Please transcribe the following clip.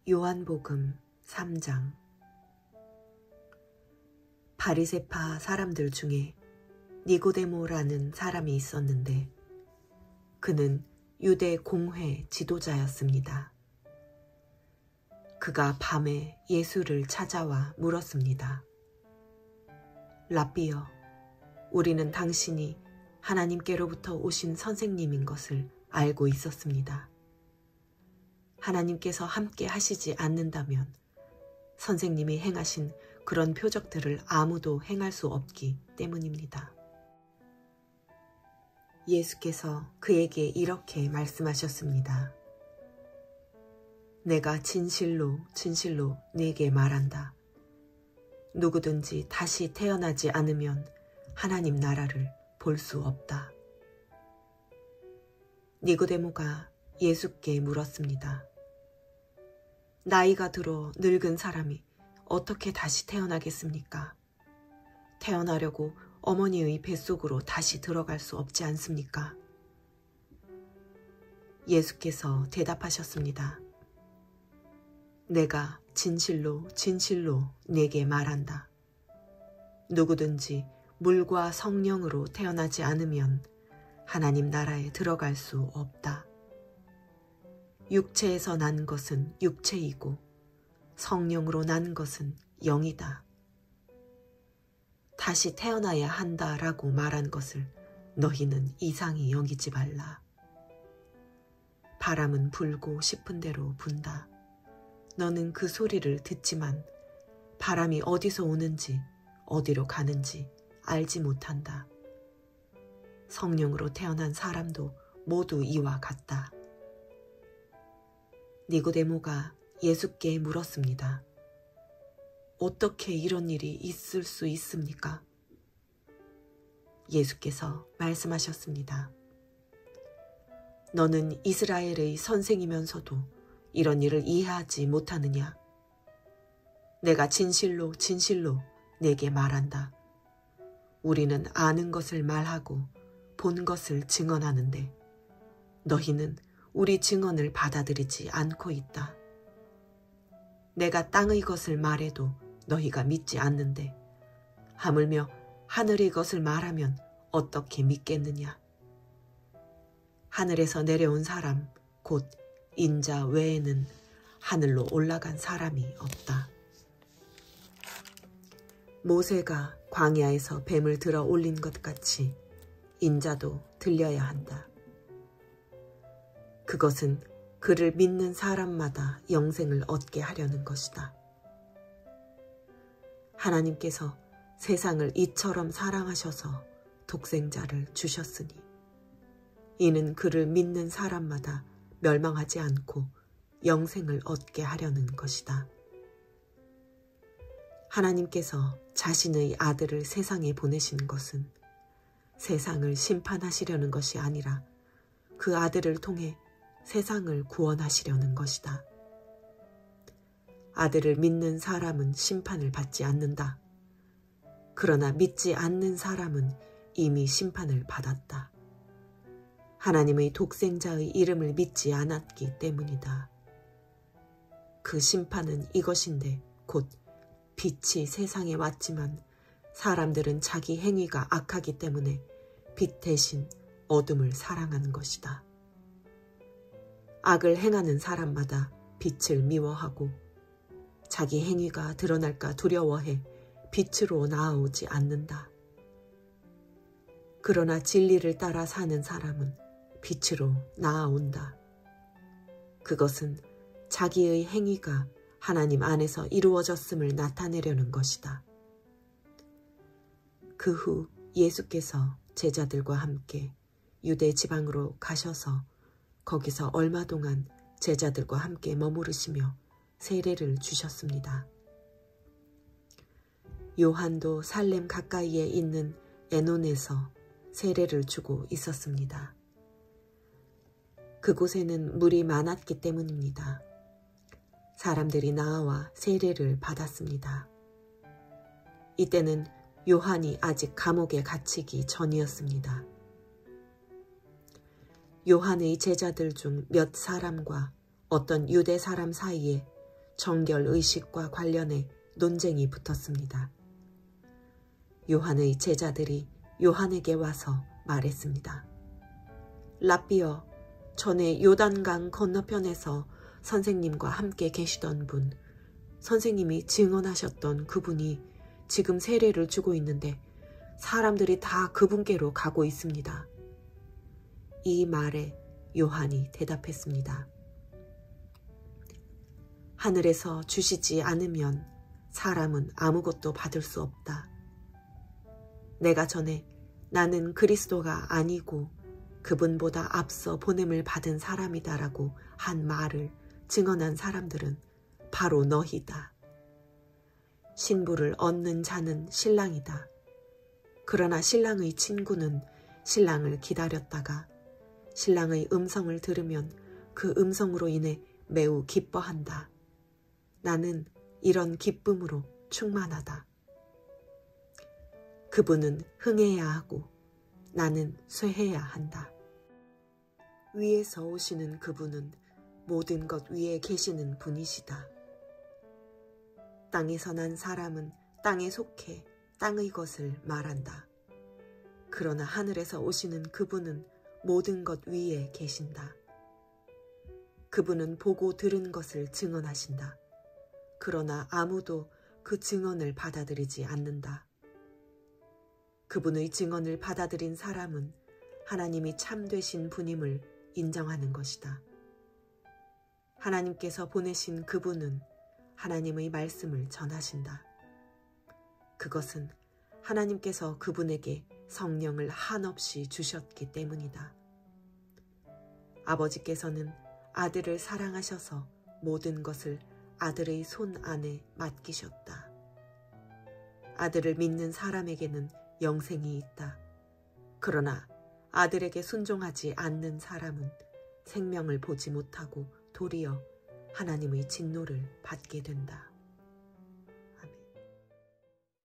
요한복음 3장. 바리새파 사람들 중에 니고데모라는 사람이 있었는데 그는 유대 공회 지도자였습니다. 그가 밤에 예수를 찾아와 물었습니다. 랍비여, 우리는 당신이 하나님께로부터 오신 선생님인 것을 알고 있었습니다. 하나님께서 함께 하시지 않는다면 선생님이 행하신 그런 표적들을 아무도 행할 수 없기 때문입니다. 예수께서 그에게 이렇게 말씀하셨습니다. 내가 진실로 진실로 네게 말한다. 누구든지 다시 태어나지 않으면 하나님 나라를 볼 수 없다. 니고데모가 예수께 물었습니다. 나이가 들어 늙은 사람이 어떻게 다시 태어나겠습니까? 태어나려고 어머니의 뱃속으로 다시 들어갈 수 없지 않습니까? 예수께서 대답하셨습니다. 내가 진실로 진실로 네게 말한다. 누구든지 물과 성령으로 태어나지 않으면 하나님 나라에 들어갈 수 없다. 육체에서 난 것은 육체이고 성령으로 난 것은 영이다. 다시 태어나야 한다라고 말한 것을 너희는 이상히 여기지 말라. 바람은 불고 싶은 대로 분다. 너는 그 소리를 듣지만 바람이 어디서 오는지 어디로 가는지 알지 못한다. 성령으로 태어난 사람도 모두 이와 같다. 니고데모가 예수께 물었습니다. 어떻게 이런 일이 있을 수 있습니까? 예수께서 말씀하셨습니다. 너는 이스라엘의 선생이면서도 이런 일을 이해하지 못하느냐? 내가 진실로 진실로 네게 말한다. 우리는 아는 것을 말하고 본 것을 증언하는데 너희는 우리 증언을 받아들이지 않고 있다. 내가 땅의 것을 말해도 너희가 믿지 않는데 하물며 하늘의 것을 말하면 어떻게 믿겠느냐? 하늘에서 내려온 사람 곧 인자 외에는 하늘로 올라간 사람이 없다. 모세가 광야에서 뱀을 들어 올린 것 같이 인자도 들려야 한다. 그것은 그를 믿는 사람마다 영생을 얻게 하려는 것이다. 하나님께서 세상을 이처럼 사랑하셔서 독생자를 주셨으니 이는 그를 믿는 사람마다 멸망하지 않고 영생을 얻게 하려는 것이다. 하나님께서 자신의 아들을 세상에 보내신 것은 세상을 심판하시려는 것이 아니라 그 아들을 통해 세상을 구원하시려는 것이다. 아들을 믿는 사람은 심판을 받지 않는다. 그러나 믿지 않는 사람은 이미 심판을 받았다. 하나님의 독생자의 이름을 믿지 않았기 때문이다. 그 심판은 이것인데 곧 빛이 세상에 왔지만 사람들은 자기 행위가 악하기 때문에 빛 대신 어둠을 사랑한 것이다. 악을 행하는 사람마다 빛을 미워하고 자기 행위가 드러날까 두려워해 빛으로 나아오지 않는다. 그러나 진리를 따라 사는 사람은 빛으로 나아온다. 그것은 자기의 행위가 하나님 안에서 이루어졌음을 나타내려는 것이다. 그 후 예수께서 제자들과 함께 유대 지방으로 가셔서 거기서 얼마 동안 제자들과 함께 머무르시며 세례를 주셨습니다. 요한도 살렘 가까이에 있는 에논에서 세례를 주고 있었습니다. 그곳에는 물이 많았기 때문입니다. 사람들이 나와 세례를 받았습니다. 이때는 요한이 아직 감옥에 갇히기 전이었습니다. 요한의 제자들 중 몇 사람과 어떤 유대 사람 사이에 정결의식과 관련해 논쟁이 붙었습니다. 요한의 제자들이 요한에게 와서 말했습니다. 랍비여, 전에 요단강 건너편에서 선생님과 함께 계시던 분, 선생님이 증언하셨던 그분이 지금 세례를 주고 있는데 사람들이 다 그분께로 가고 있습니다. 이 말에 요한이 대답했습니다. 하늘에서 주시지 않으면 사람은 아무것도 받을 수 없다. 내가 전에 나는 그리스도가 아니고 그분보다 앞서 보냄을 받은 사람이다라고 한 말을 증언한 사람들은 바로 너희다. 신부를 얻는 자는 신랑이다. 그러나 신랑의 친구는 신랑을 기다렸다가 신랑의 음성을 들으면 그 음성으로 인해 매우 기뻐한다. 나는 이런 기쁨으로 충만하다. 그분은 흥해야 하고 나는 쇠해야 한다. 위에서 오시는 그분은 모든 것 위에 계시는 분이시다. 땅에서 난 사람은 땅에 속해 땅의 것을 말한다. 그러나 하늘에서 오시는 그분은 모든 것 위에 계신다. 그분은 보고 들은 것을 증언하신다. 그러나 아무도 그 증언을 받아들이지 않는다. 그분의 증언을 받아들인 사람은 하나님이 참되신 분임을 인정하는 것이다. 하나님께서 보내신 그분은 하나님의 말씀을 전하신다. 그것은 하나님께서 그분에게 성령을 한없이 주셨기 때문이다. 아버지께서는 아들을 사랑하셔서 모든 것을 아들의 손 안에 맡기셨다. 아들을 믿는 사람에게는 영생이 있다. 그러나 아들에게 순종하지 않는 사람은 생명을 보지 못하고 도리어 하나님의 진노를 받게 된다.